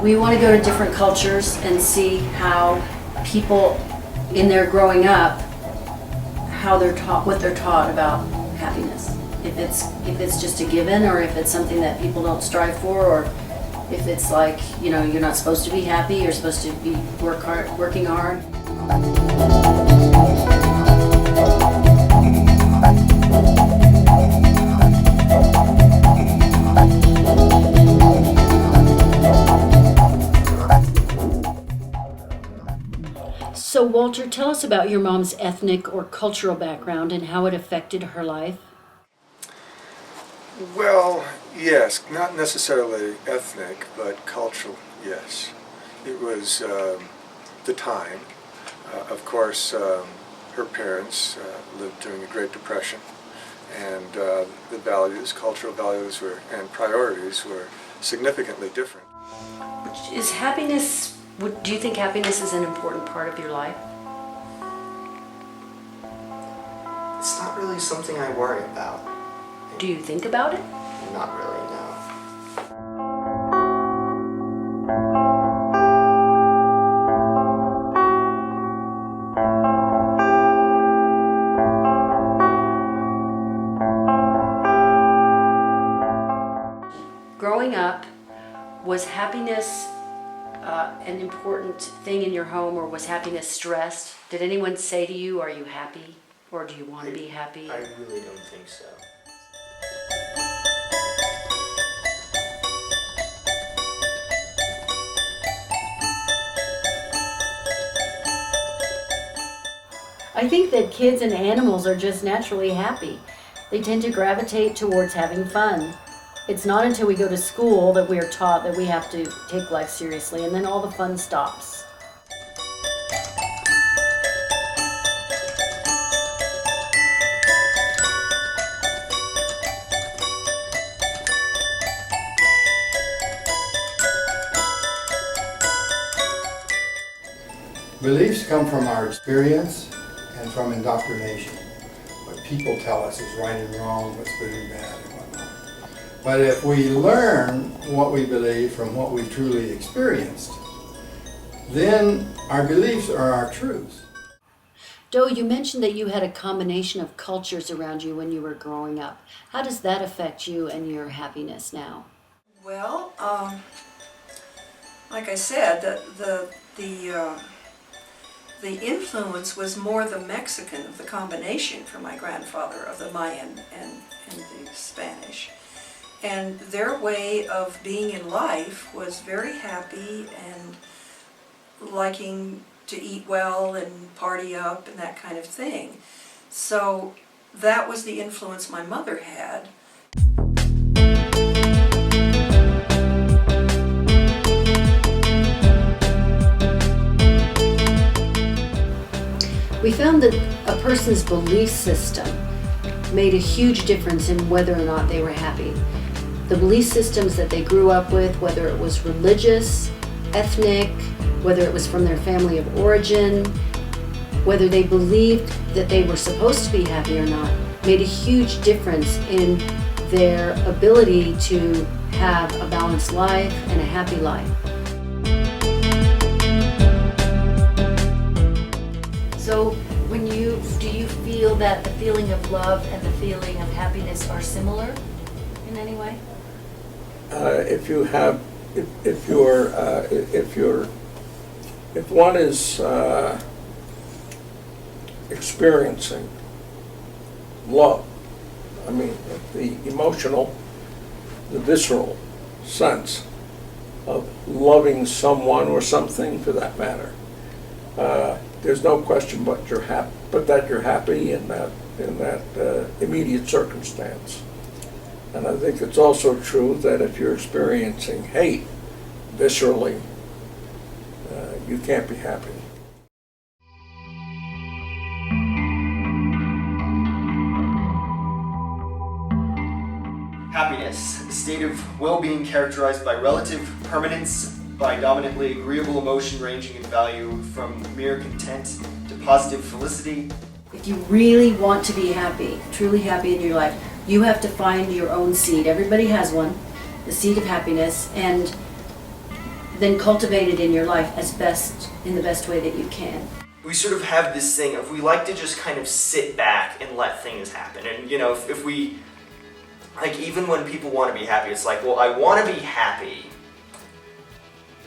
We want to go to different cultures and see how people in their growing up, how they're taught, what they're taught about happiness. If it's just a given, or if it's something that people don't strive for, or if it's like, you know, you're not supposed to be happy, you're supposed to be working hard. So Walter, tell us about your mom's ethnic or cultural background and how it affected her life. Well, yes, not necessarily ethnic, but cultural, yes. It was the time. Of course, her parents lived during the Great Depression, and the values, cultural values and priorities were significantly different. Is happiness, do you think happiness is an important part of your life? It's not really something I worry about. Do you think about it? Not really, no. Growing up, was happiness an important thing in your home, or was happiness stressed? Did anyone say to you, are you happy? Or do you want to be happy? I really don't think so. I think that kids and animals are just naturally happy. They tend to gravitate towards having fun. It's not until we go to school that we are taught that we have to take life seriously, and then all the fun stops. Beliefs come from our experience and from indoctrination. What people tell us is right and wrong, what's good and bad and whatnot. But if we learn what we believe from what we truly experienced, then our beliefs are our truths. Doe, you mentioned that you had a combination of cultures around you when you were growing up. How does that affect you and your happiness now? Well, like I said, the influence was more the Mexican of the combination for my grandfather of the Mayan and the Spanish. And their way of being in life was very happy and liking to eat well and party up and that kind of thing. So that was the influence my mother had. We found that a person's belief system made a huge difference in whether or not they were happy. The belief systems that they grew up with, whether it was religious, ethnic, whether it was from their family of origin, whether they believed that they were supposed to be happy or not, made a huge difference in their ability to have a balanced life and a happy life. So do you feel that the feeling of love and the feeling of happiness are similar in any way? If one is experiencing love, I mean, the emotional, the visceral sense of loving someone or something for that matter, there's no question but that you're happy in that immediate circumstance. And I think it's also true that if you're experiencing hate viscerally, you can't be happy. Happiness, a state of well-being characterized by relative permanence, by dominantly agreeable emotion ranging in value from mere content to positive felicity. If you really want to be happy, truly happy in your life, you have to find your own seed. Everybody has one, the seed of happiness, and then cultivate it in your life in the best way that you can. We sort of have this thing of we like to just kind of sit back and let things happen. And you know, if we, like, even when people want to be happy, it's like, well, I want to be happy,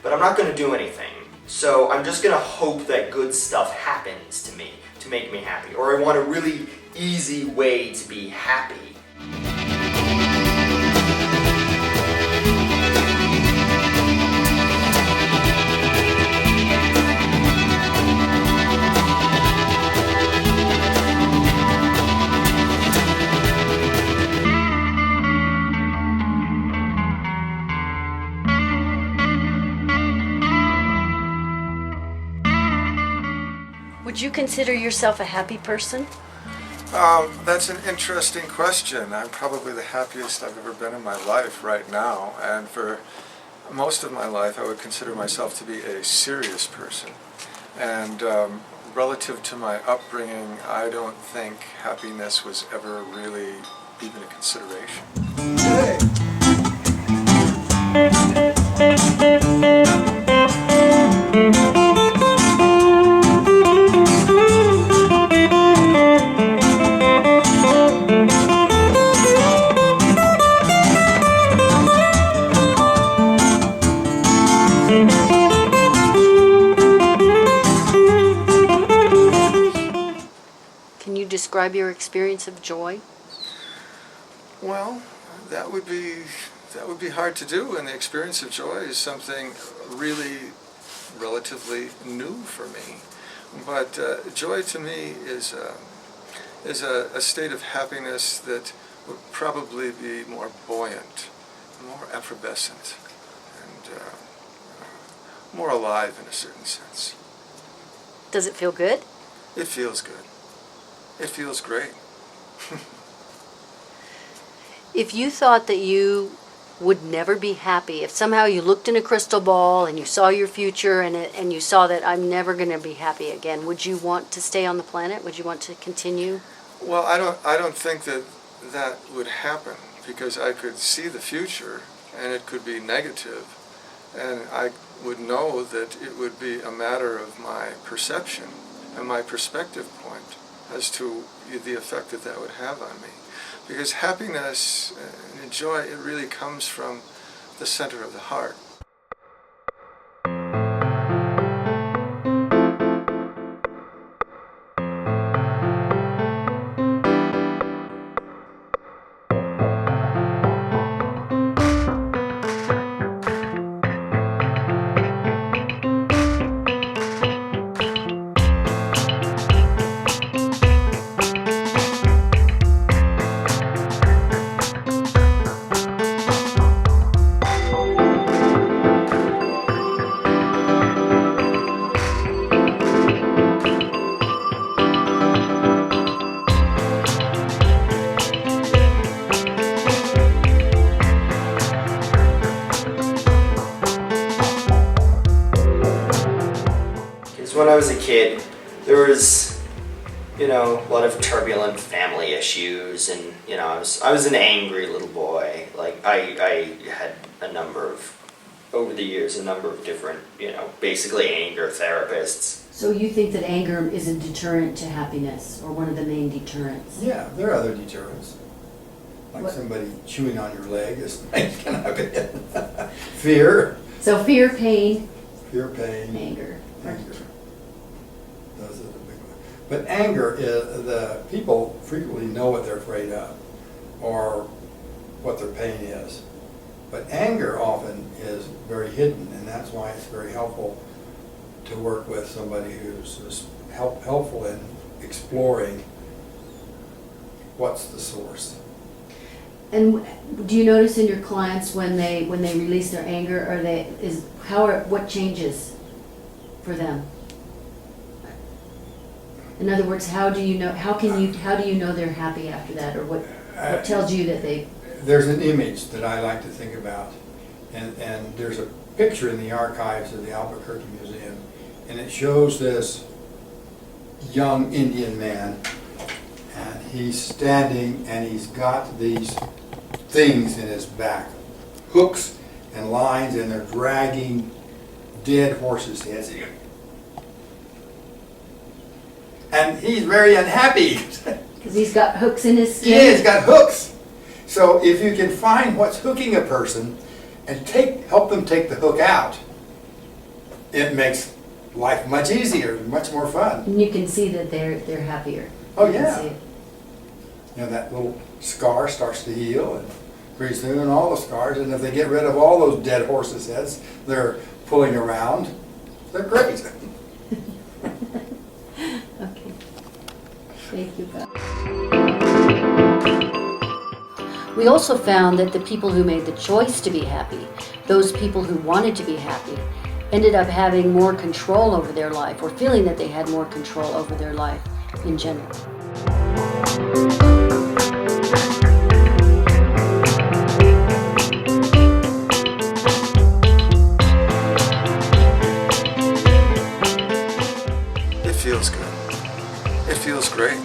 but I'm not going to do anything. So I'm just going to hope that good stuff happens to me to make me happy. Or I want a really easy way to be happy. Would you consider yourself a happy person? That's an interesting question. I'm probably the happiest I've ever been in my life right now, and for most of my life I would consider myself to be a serious person. And relative to my upbringing, I don't think happiness was ever really even a consideration. Can you describe your experience of joy? Well, that would be hard to do, and the experience of joy is something really relatively new for me. But joy to me is a state of happiness that would probably be more buoyant, more effervescent, and more alive in a certain sense. Does it feel good? It feels good. It feels great. If you thought that you would never be happy, if somehow you looked in a crystal ball and you saw your future and you saw that I'm never going to be happy again, would you want to stay on the planet? Would you want to continue? Well, I don't think that would happen, because I could see the future and it could be negative, and I would know that it would be a matter of my perception and my perspective point as to the effect that would have on me. Because happiness and joy, it really comes from the center of the heart. When I was a kid, there was, a lot of turbulent family issues, and, I was an angry little boy. Like, I had over the years, a number of different, basically anger therapists. So you think that anger is a deterrent to happiness, or one of the main deterrents? Yeah, there are other deterrents. Like What? somebody chewing on your leg is kind of fear. So fear, pain, Fear, pain, anger. anger. Those are the big ones. But anger is, the people frequently know what they're afraid of or what their pain is. But anger often is very hidden, and that's why it's very helpful to work with somebody who's helpful in exploring what's the source. And do you notice in your clients when they release their anger, what changes for them? In other words, how do you know they're happy after that, or what tells you that they? There's an image that I like to think about, and there's a picture in the archives of the Albuquerque Museum, and it shows this young Indian man, and he's standing and he's got these things in his back, hooks and lines, and they're dragging dead horses' heads. And he's very unhappy. Because he's got hooks in his skin. Yeah, he's got hooks. So if you can find what's hooking a person and help them take the hook out, it makes life much easier, much more fun. And you can see that they're happier. Oh, You can yeah. see it. You know, that little scar starts to heal, and pretty soon all the scars, and if they get rid of all those dead horses' heads they're pulling around, they're great. Okay. Thank you, Beth. We also found that the people who made the choice to be happy, those people who wanted to be happy, ended up having more control over their life, or feeling that they had more control over their life in general. It feels good. It feels great.